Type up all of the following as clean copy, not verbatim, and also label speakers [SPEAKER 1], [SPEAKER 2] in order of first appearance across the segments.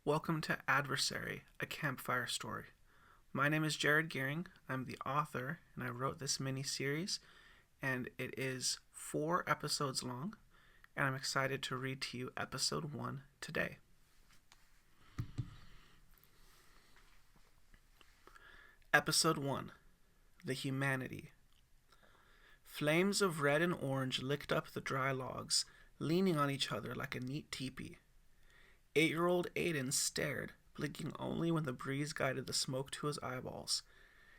[SPEAKER 1] Welcome to Adversary, a Campfire Story. My name is Jered Gering. I'm the author, and I wrote this miniseries, and it is 4 episodes long, and I'm excited to read to you episode 1 today. Episode 1, The Humanity. Flames of red and orange licked up the dry logs, leaning on each other like a neat teepee. 8-year-old Aiden stared, blinking only when the breeze guided the smoke to his eyeballs.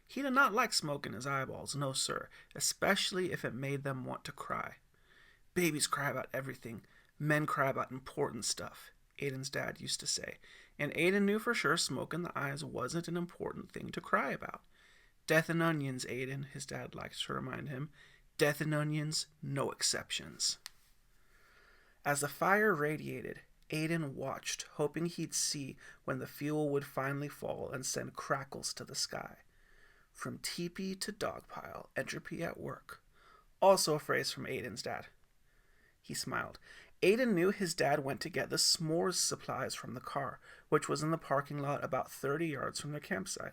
[SPEAKER 1] He did not like smoke in his eyeballs, no sir, especially if it made them want to cry. Babies cry about everything. Men cry about important stuff, Aiden's dad used to say, and Aiden knew for sure smoke in the eyes wasn't an important thing to cry about. Death and onions, Aiden, his dad liked to remind him. Death and onions, no exceptions. As the fire radiated, Aiden watched, hoping he'd see when the fuel would finally fall and send crackles to the sky. From teepee to dogpile, entropy at work. Also a phrase from Aiden's dad. He smiled. Aiden knew his dad went to get the s'mores supplies from the car, which was in the parking lot about 30 yards from their campsite.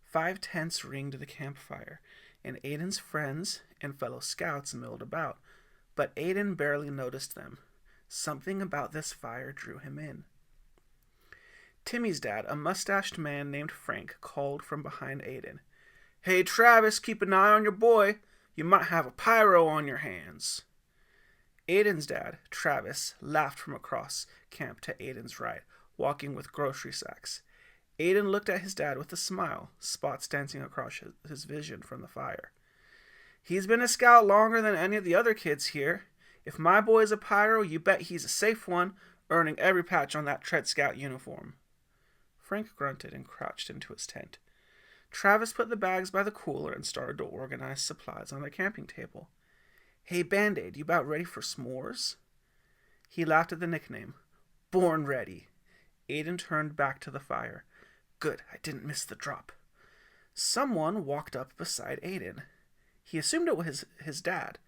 [SPEAKER 1] 5 tents ringed the campfire, and Aiden's friends and fellow scouts milled about, but Aiden barely noticed them. Something about this fire drew him in. Timmy's dad, a mustached man named Frank, called from behind Aiden. "Hey, Travis, keep an eye on your boy. You might have a pyro on your hands." Aiden's dad, Travis, laughed from across camp to Aiden's right, walking with grocery sacks. Aiden looked at his dad with a smile, spots dancing across his vision from the fire. "He's been a scout longer than any of the other kids here. If my boy's a pyro, you bet he's a safe one, earning every patch on that Tread Scout uniform." Frank grunted and crouched into his tent. Travis put the bags by the cooler and started to organize supplies on their camping table. "Hey, Band-Aid, you about ready for s'mores?" He laughed at the nickname. "Born ready." Aiden turned back to the fire. "Good, I didn't miss the drop." Someone walked up beside Aiden. He assumed it was his dad,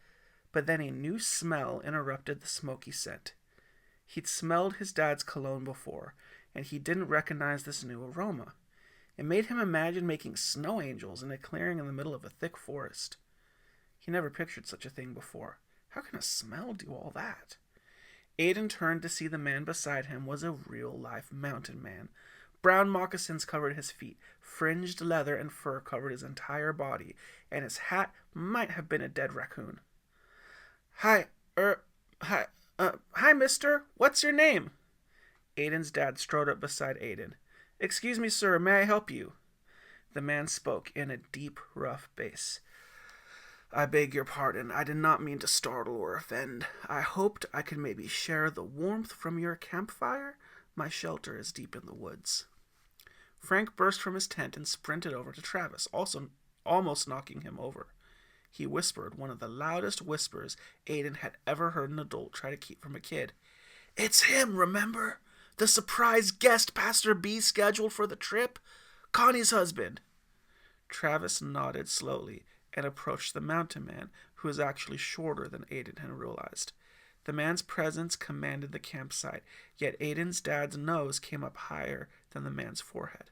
[SPEAKER 1] but then a new smell interrupted the smoky scent. He'd smelled his dad's cologne before, and he didn't recognize this new aroma. It made him imagine making snow angels in a clearing in the middle of a thick forest. He never pictured such a thing before. How can a smell do all that? Aiden turned to see the man beside him was a real-life mountain man. Brown moccasins covered his feet, fringed leather and fur covered his entire body, and his hat might have been a dead raccoon. Hi, mister. What's your name?" Aiden's dad strode up beside Aiden. "Excuse me, sir, may I help you?" The man spoke in a deep, rough bass. "I beg your pardon. I did not mean to startle or offend. I hoped I could maybe share the warmth from your campfire. My shelter is deep in the woods." Frank burst from his tent and sprinted over to Travis, also almost knocking him over. He whispered, one of the loudest whispers Aiden had ever heard an adult try to keep from a kid. "It's him, remember? The surprise guest Pastor B scheduled for the trip? Connie's husband." Travis nodded slowly and approached the mountain man, who was actually shorter than Aiden had realized. The man's presence commanded the campsite, yet Aiden's dad's nose came up higher than the man's forehead.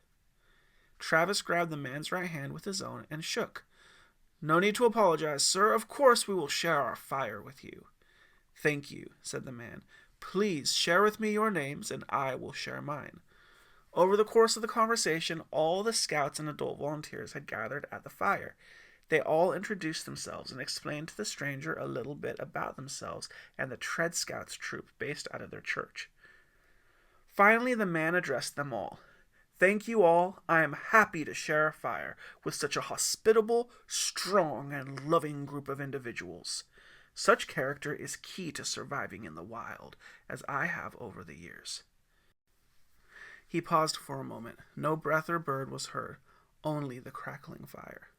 [SPEAKER 1] Travis grabbed the man's right hand with his own and shook. "No need to apologize, sir. Of course we will share our fire with you." "Thank you," said the man. "Please share with me your names, and I will share mine." Over the course of the conversation, all the scouts and adult volunteers had gathered at the fire. They all introduced themselves and explained to the stranger a little bit about themselves and the Tread Scouts troop based out of their church. Finally, the man addressed them all. "Thank you all. I am happy to share a fire with such a hospitable, strong, and loving group of individuals. Such character is key to surviving in the wild, as I have over the years." He paused for a moment. No breath or bird was heard, only the crackling fire.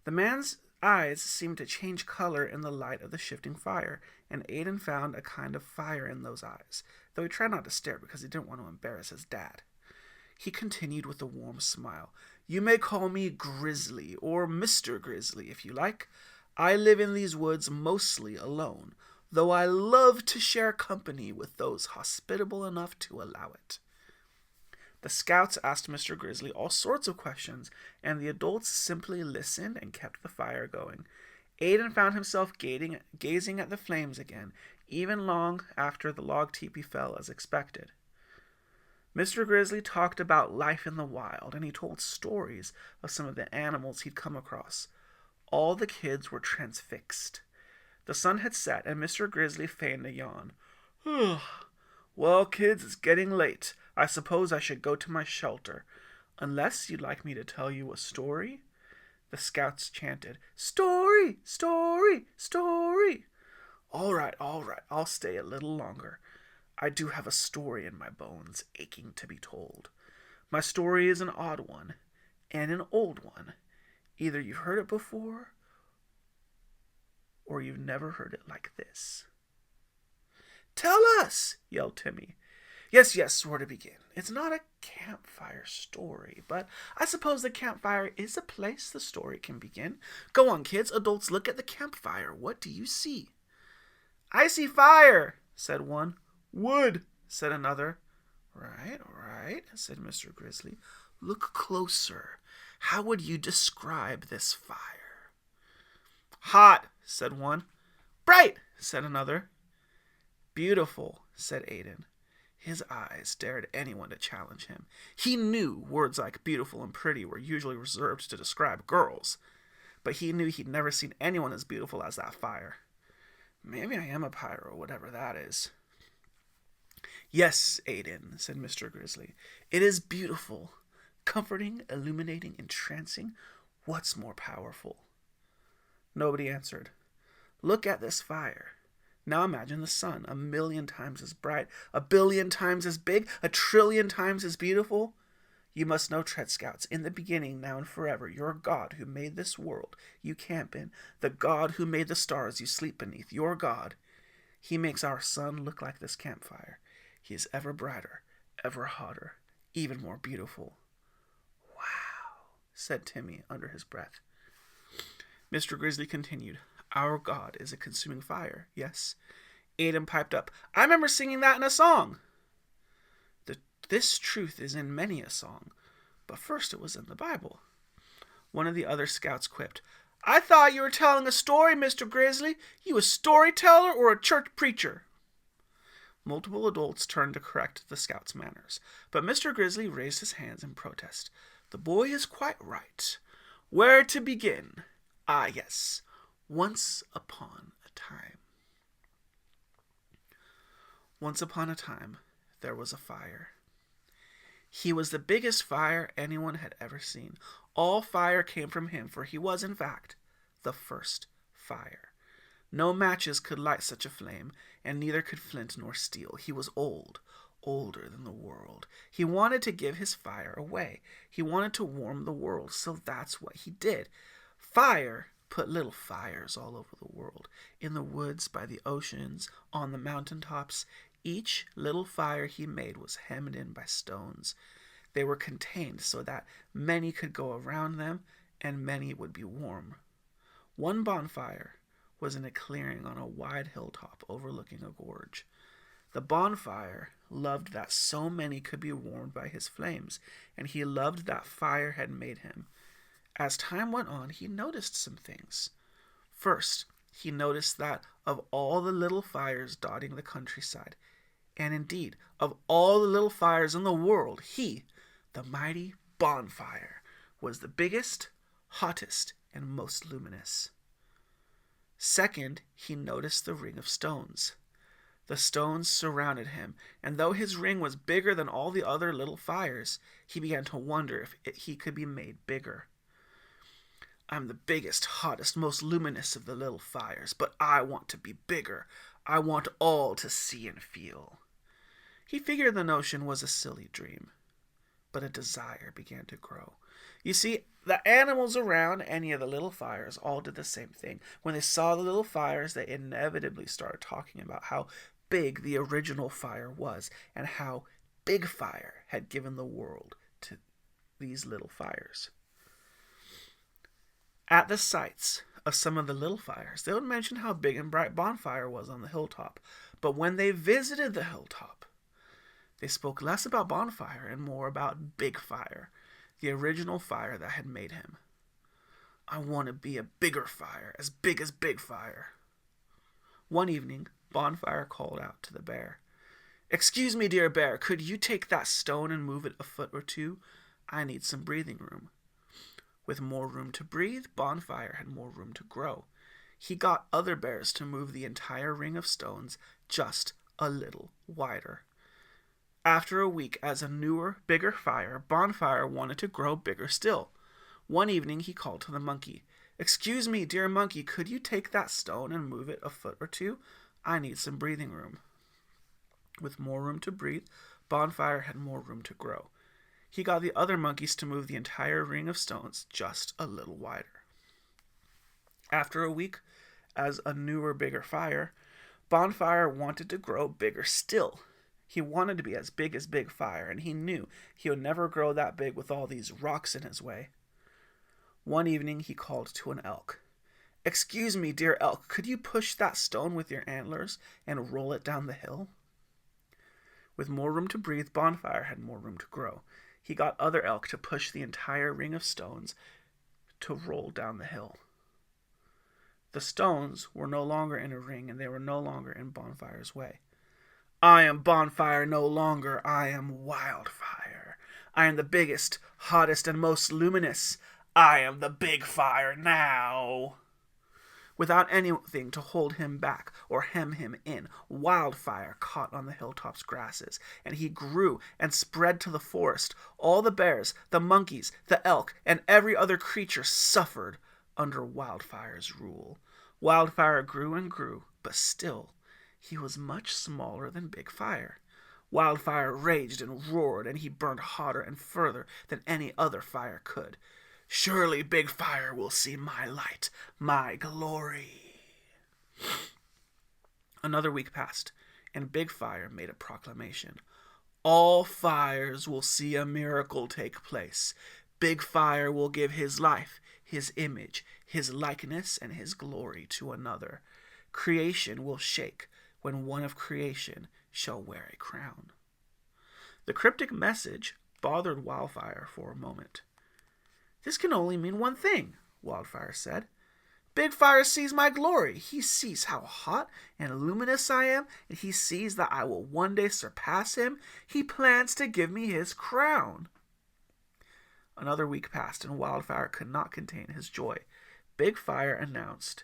[SPEAKER 1] The man's eyes seemed to change color in the light of the shifting fire, and Aiden found a kind of fire in those eyes, though he tried not to stare because he didn't want to embarrass his dad. He continued with a warm smile. "You may call me Grizzly, or Mr. Grizzly, if you like. I live in these woods mostly alone, though I love to share company with those hospitable enough to allow it." The scouts asked Mr. Grizzly all sorts of questions, and the adults simply listened and kept the fire going. Aiden found himself gazing at the flames again, even long after the log teepee fell as expected. Mr. Grizzly talked about life in the wild, and he told stories of some of the animals he'd come across. All the kids were transfixed. The sun had set, and Mr. Grizzly feigned a yawn. Well, kids, it's getting late. I suppose I should go to my shelter. Unless you'd like me to tell you a story? The scouts chanted, Story! Story! Story! All right, I'll stay a little longer. I do have a story in my bones, aching to be told. My story is an odd one, and an old one. Either you've heard it before, or you've never heard it like this. Tell us, yelled Timmy. Yes, where to begin? It's not a campfire story, but I suppose the campfire is a place the story can begin. Go on, kids. Adults, look at the campfire. What do you see? I see fire, said one. Wood, said another. Right, said Mr. Grizzly. Look closer. How would you describe this fire? Hot, said one. Bright, said another. Beautiful, said Aiden. His eyes dared anyone to challenge him. He knew words like beautiful and pretty were usually reserved to describe girls, but he knew he'd never seen anyone as beautiful as that fire. Maybe I am a pyro, whatever that is. Yes, Aiden, said Mr. Grizzly. It is beautiful. Comforting, illuminating, entrancing. What's more powerful? Nobody answered. Look at this fire. Now imagine the sun, 1,000,000 times as bright, 1,000,000,000 times as big, 1,000,000,000,000 times as beautiful. You must know, Tread Scouts, in the beginning, now and forever, your God who made this world you camp in, the God who made the stars you sleep beneath, your God, he makes our sun look like this campfire. He is ever brighter, ever hotter, even more beautiful. Wow, said Timmy under his breath. Mr. Grizzly continued. Our God is a consuming fire, yes? Aiden piped up. I remember singing that in a song. This truth is in many a song, but first it was in the Bible. One of the other scouts quipped. I thought you were telling a story, Mr. Grizzly. You a storyteller or a church preacher? Multiple adults turned to correct the scout's manners, but Mr. Grizzly raised his hands in protest. The boy is quite right. Where to begin? Ah, yes. Once upon a time. Once upon a time, there was a fire. He was the biggest fire anyone had ever seen. All fire came from him, for he was, in fact, the first fire. No matches could light such a flame, and neither could flint nor steel. He was old, older than the world. He wanted to give his fire away. He wanted to warm the world, so that's what he did. Fire put little fires all over the world, in the woods, by the oceans, on the mountaintops. Each little fire he made was hemmed in by stones. They were contained so that many could go around them, and many would be warm. One bonfire was in a clearing on a wide hilltop overlooking a gorge. The bonfire loved that so many could be warmed by his flames, and he loved that fire had made him. As time went on, he noticed some things. First, he noticed that of all the little fires dotting the countryside, and indeed, of all the little fires in the world, he, the mighty bonfire, was the biggest, hottest, and most luminous. Second, he noticed the ring of stones. The stones surrounded him, and though his ring was bigger than all the other little fires, he began to wonder if he could be made bigger. I'm the biggest, hottest, most luminous of the little fires, but I want to be bigger. I want all to see and feel. He figured the notion was a silly dream, but a desire began to grow. You see, the animals around any of the little fires all did the same thing. When they saw the little fires, they inevitably started talking about how big the original fire was and how big fire had given the world to these little fires. At the sites of some of the little fires, they would mention how big and bright bonfire was on the hilltop. But when they visited the hilltop, They spoke less about Bonfire and more about Big Fire, the original fire that had made him. I want to be a bigger fire, as big as Big Fire. One evening, Bonfire called out to the bear. Excuse me, dear bear, could you take that stone and move it a foot or two? I need some breathing room. With more room to breathe, Bonfire had more room to grow. He got other bears to move the entire ring of stones just a little wider. After a week as a newer, bigger fire, Bonfire wanted to grow bigger still. One evening he called to the monkey. Excuse me, dear monkey, could you take that stone and move it a foot or two? I need some breathing room. With more room to breathe, Bonfire had more room to grow. He got the other monkeys to move the entire ring of stones just a little wider. After a week as a newer, bigger fire, Bonfire wanted to grow bigger still. He wanted to be as big as Big Fire, and he knew he would never grow that big with all these rocks in his way. One evening he called to an elk. Excuse me, dear elk, could you push that stone with your antlers and roll it down the hill? With more room to breathe, Bonfire had more room to grow. He got other elk to push the entire ring of stones to roll down the hill. The stones were no longer in a ring, and they were no longer in Bonfire's way. I am Bonfire no longer, I am Wildfire. I am the biggest, hottest, and most luminous. I am the Big Fire now. Without anything to hold him back or hem him in, Wildfire caught on the hilltop's grasses, and he grew and spread to the forest. All the bears, the monkeys, the elk, and every other creature suffered under Wildfire's rule. Wildfire grew and grew, but still he was much smaller than Big Fire. Wildfire raged and roared, and he burned hotter and further than any other fire could. Surely Big Fire will see my light, my glory. Another week passed, and Big Fire made a proclamation. All fires will see a miracle take place. Big Fire will give his life, his image, his likeness, and his glory to another. Creation will shake when one of creation shall wear a crown. The cryptic message bothered Wildfire for a moment. This can only mean one thing, Wildfire said. Big Fire sees my glory. He sees how hot and luminous I am, and he sees that I will one day surpass him. He plans to give me his crown. Another week passed, and Wildfire could not contain his joy. Big Fire announced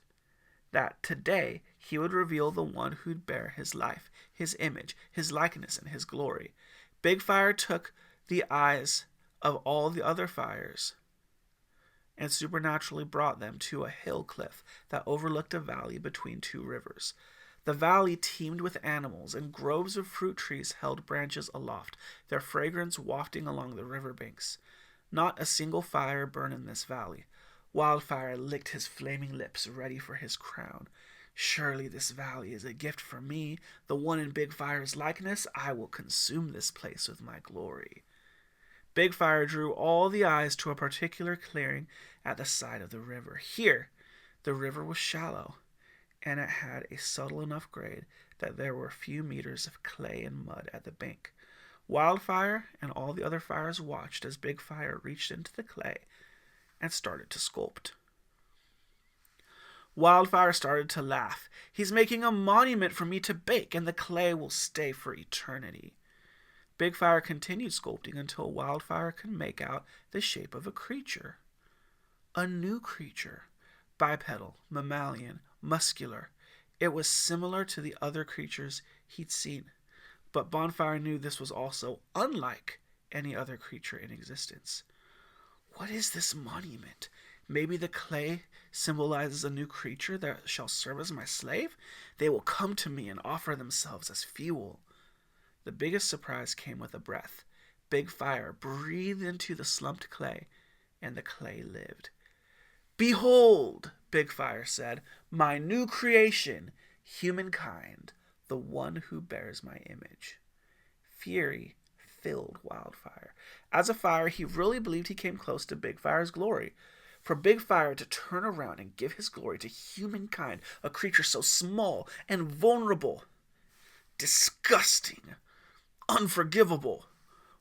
[SPEAKER 1] that today he would reveal the one who'd bear his life, his image, his likeness, and his glory. Big Fire took the eyes of all the other fires and supernaturally brought them to a hill cliff that overlooked a valley between two rivers. The valley teemed with animals, and groves of fruit trees held branches aloft, their fragrance wafting along the river banks. Not a single fire burned in this valley. Wildfire licked his flaming lips, ready for his crown. Surely this valley is a gift for me, the one in Big Fire's likeness. I will consume this place with my glory. Big Fire drew all the eyes to a particular clearing at the side of the river. Here, the river was shallow, and it had a subtle enough grade that there were a few meters of clay and mud at the bank. Wildfire and all the other fires watched as Big Fire reached into the clay and started to sculpt. Wildfire started to laugh. He's making a monument for me to bake, and the clay will stay for eternity. Big Fire continued sculpting until Wildfire could make out the shape of a creature. A new creature. Bipedal, mammalian, muscular. It was similar to the other creatures he'd seen, but Bonfire knew this was also unlike any other creature in existence. What is this monument? Maybe the clay symbolizes a new creature that shall serve as my slave? They will come to me and offer themselves as fuel. The biggest surprise came with a breath. Big Fire breathed into the slumped clay, and the clay lived. Behold, Big Fire said, my new creation, humankind, the one who bears my image. Fury filled Wildfire. As a fire, he really believed he came close to Big Fire's glory. For Big Fire to turn around and give his glory to humankind, a creature so small and vulnerable. Disgusting. unforgivable.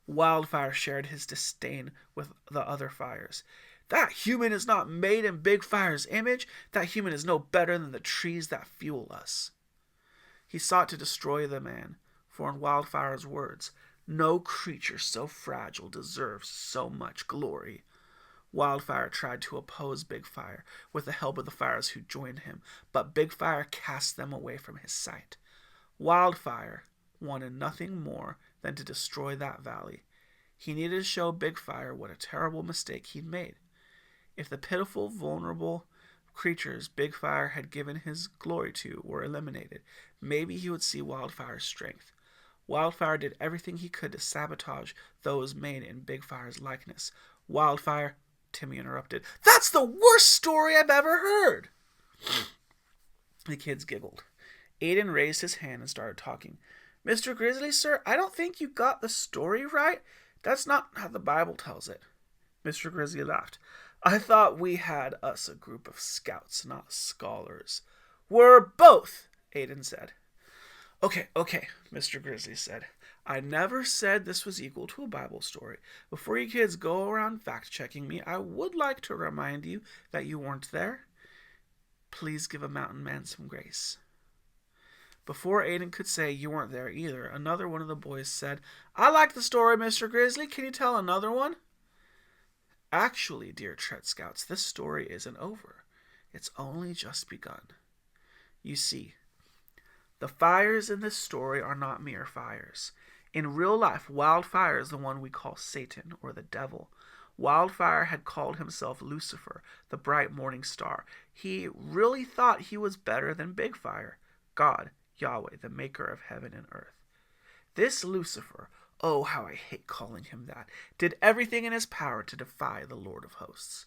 [SPEAKER 1] Wildfire shared his disdain with the other fires. That human is not made in Big Fire's image. That human is no better than the trees that fuel us. He sought to destroy the man, for in Wildfire's words, no creature so fragile deserves so much glory. Wildfire tried to oppose Big Fire with the help of the fires who joined him, but Big Fire cast them away from his sight. Wildfire wanted nothing more than to destroy that valley. He needed to show Big Fire what a terrible mistake he'd made. If the pitiful, vulnerable creatures Big Fire had given his glory to were eliminated, maybe he would see Wildfire's strength. Wildfire did everything he could to sabotage those made in Big Fire's likeness. Wildfire, Timmy interrupted. That's the worst story I've ever heard! The kids giggled. Aiden raised his hand and started talking. Mr. Grizzly, sir, I don't think you got the story right. That's not how the Bible tells it. Mr. Grizzly laughed. I thought we had us a group of scouts, not scholars. We're both, Aiden said. Okay, Mr. Grizzly said. I never said this was equal to a Bible story. Before you kids go around fact-checking me, I would like to remind you that you weren't there. Please give a mountain man some grace. Before Aiden could say you weren't there either, another one of the boys said, I like the story, Mr. Grizzly. Can you tell another one? Actually, dear Tread Scouts, this story isn't over. It's only just begun. You see, the fires in this story are not mere fires. In real life, Wildfire is the one we call Satan, or the devil. Wildfire had called himself Lucifer, the bright morning star. He really thought he was better than Big Fire, God, Yahweh, the maker of heaven and earth. This Lucifer, oh, how I hate calling him that, did everything in his power to defy the Lord of hosts.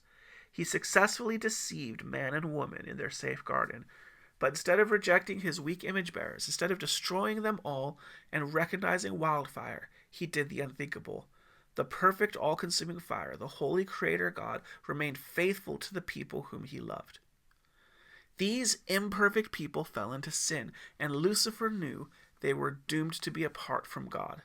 [SPEAKER 1] He successfully deceived man and woman in their safe garden, but instead of rejecting his weak image bearers, instead of destroying them all and recognizing Wildfire, he did the unthinkable. The perfect, all-consuming fire, the holy creator God, remained faithful to the people whom he loved. These imperfect people fell into sin, and Lucifer knew they were doomed to be apart from God.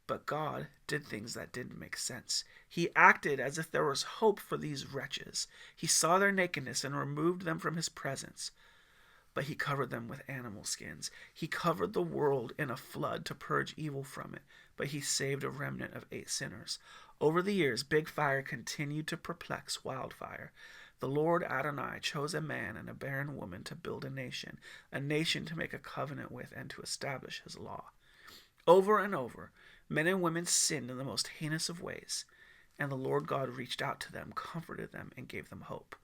[SPEAKER 1] But God did things that didn't make sense. He acted as if there was hope for these wretches. He saw their nakedness and removed them from his presence. But he covered them with animal skins. He covered the world in a flood to purge evil from it. But he saved a remnant of 8 sinners. Over the years, Big Fire continued to perplex Wildfire. The Lord Adonai chose a man and a barren woman to build a nation to make a covenant with and to establish his law. Over and over, men and women sinned in the most heinous of ways, and the Lord God reached out to them, comforted them, and gave them hope.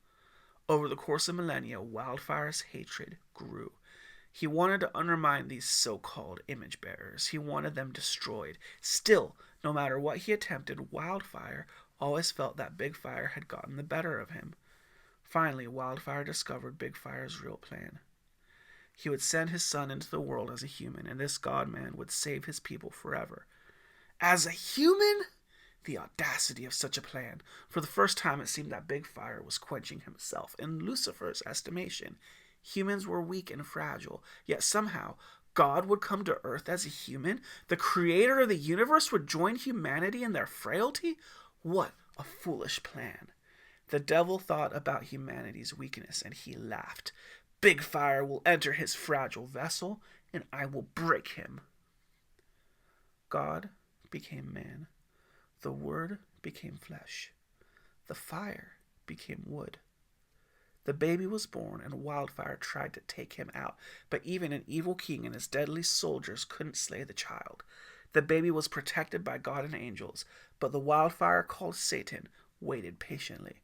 [SPEAKER 1] Over the course of millennia, Wildfire's hatred grew. He wanted to undermine these so-called image bearers. He wanted them destroyed. Still, no matter what he attempted, Wildfire always felt that Big Fire had gotten the better of him. Finally, Wildfire discovered Big Fire's real plan. He would send his son into the world as a human, and this God-man would save his people forever. As a human? The audacity of such a plan. For the first time, it seemed that Big Fire was quenching himself. In Lucifer's estimation, humans were weak and fragile, yet somehow God would come to earth as a human? The creator of the universe would join humanity in their frailty? What a foolish plan. The devil thought about humanity's weakness, and he laughed. Big Fire will enter his fragile vessel, and I will break him. God became man. The Word became flesh. The fire became wood. The baby was born, and Wildfire tried to take him out, but even an evil king and his deadly soldiers couldn't slay the child. The baby was protected by God and angels, but the Wildfire called Satan waited patiently.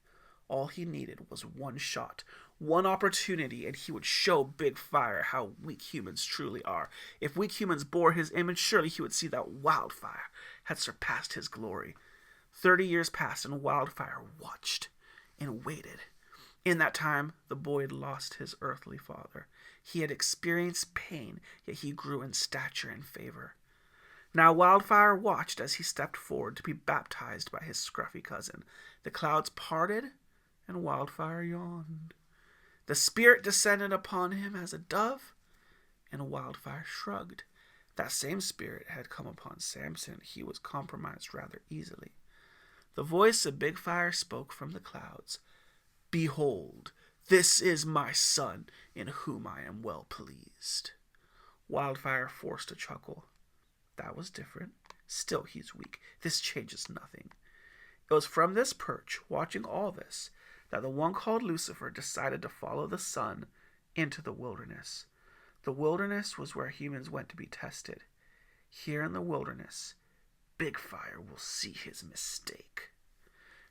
[SPEAKER 1] All he needed was one shot, one opportunity, and he would show Big Fire how weak humans truly are. If weak humans bore his image, surely he would see that Wildfire had surpassed his glory. 30 years passed, and Wildfire watched and waited. In that time, the boy had lost his earthly father. He had experienced pain, yet he grew in stature and favor. Now Wildfire watched as he stepped forward to be baptized by his scruffy cousin. The clouds parted, and Wildfire yawned. The Spirit descended upon him as a dove, and Wildfire shrugged. That same spirit had come upon Samson. He was compromised rather easily. The voice of Big Fire spoke from the clouds. Behold, this is my son, in whom I am well pleased. Wildfire forced a chuckle. That was different. Still, he's weak. This changes nothing. It was from this perch, watching all this, that the one called Lucifer decided to follow the sun into the wilderness. The wilderness was where humans went to be tested. Here in the wilderness, Big Fire will see his mistake.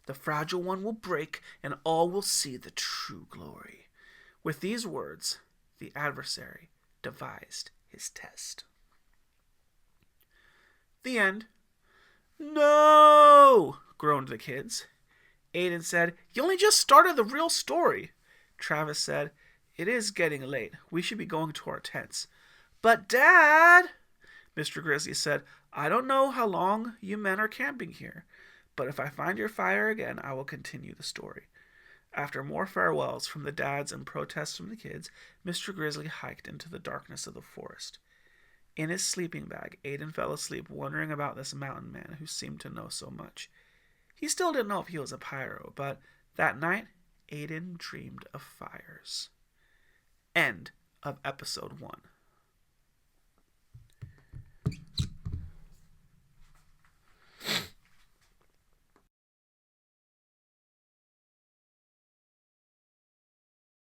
[SPEAKER 1] The fragile one will break, and all will see the true glory. With these words, the adversary devised his test. The end. No! Groaned the kids. Aiden said, You only just started the real story. Travis said, It is getting late. We should be going to our tents. But Dad, Mr. Grizzly said, I don't know how long you men are camping here, but if I find your fire again, I will continue the story. After more farewells from the dads and protests from the kids, Mr. Grizzly hiked into the darkness of the forest. In his sleeping bag, Aiden fell asleep wondering about this mountain man who seemed to know so much. He still didn't know if he was a pyro, but that night, Aiden dreamed of fires. End of episode 1.